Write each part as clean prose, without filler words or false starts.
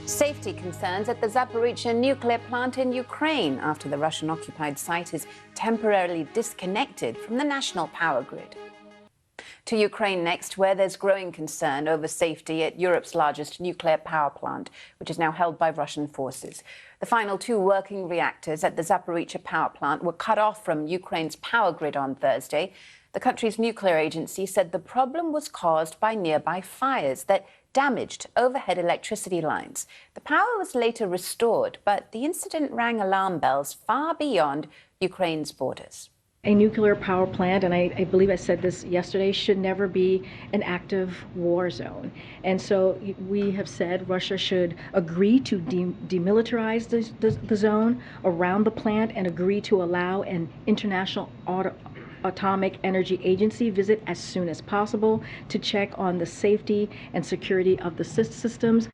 Safety concerns at the Zaporizhzhia nuclear plant in Ukraine after the Russian-occupied site is temporarily disconnected from the national power grid. To Ukraine next, where there's growing concern over safety at Europe's largest nuclear power plant, which is now held by Russian forces. The final two working reactors at the Zaporizhzhia power plant were cut off from Ukraine's power grid on Thursday. The country's nuclear agency said the problem was caused by nearby fires that damaged overhead electricity lines. The power was later restored, but the incident rang alarm bells far beyond Ukraine's borders. A nuclear power plant, and I believe I said this yesterday, should never be an active war zone. And so we have said Russia should agree to demilitarize the zone around the plant and agree to allow an international Atomic Energy Agency visit as soon as possible to check on the safety and security of the systems.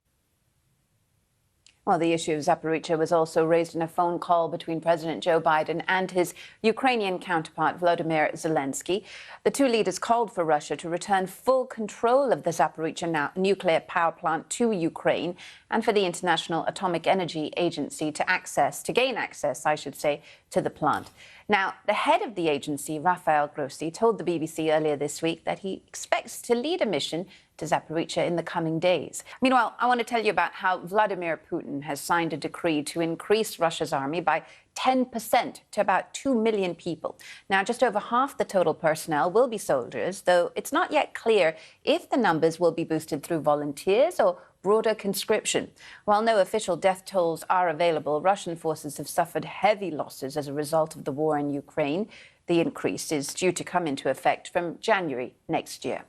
Well, the issue of Zaporizhzhia was also raised in a phone call between President Joe Biden and his Ukrainian counterpart, Volodymyr Zelensky. The two leaders called for Russia to return full control of the Zaporizhzhia nuclear power plant to Ukraine and for the International Atomic Energy Agency to gain access, I should say, to the plant. Now, the head of the agency, Rafael Grossi, told the BBC earlier this week that he expects to lead a mission to Zaporizhzhia in the coming days. Meanwhile, I want to tell you about how Vladimir Putin has signed a decree to increase Russia's army by 10% to about 2 million people. Now, just over half the total personnel will be soldiers, though it's not yet clear if the numbers will be boosted through volunteers or broader conscription. While no official death tolls are available, Russian forces have suffered heavy losses as a result of the war in Ukraine. The increase is due to come into effect from January next year.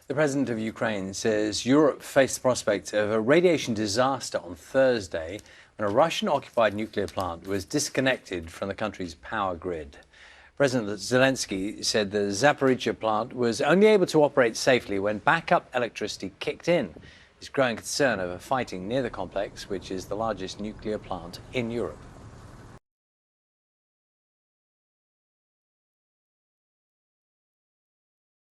The president of Ukraine says Europe faced the prospect of a radiation disaster on Thursday when a Russian-occupied nuclear plant was disconnected from the country's power grid. President Zelensky said the Zaporizhzhia plant was only able to operate safely when backup electricity kicked in. There's growing concern over fighting near the complex, which is the largest nuclear plant in Europe.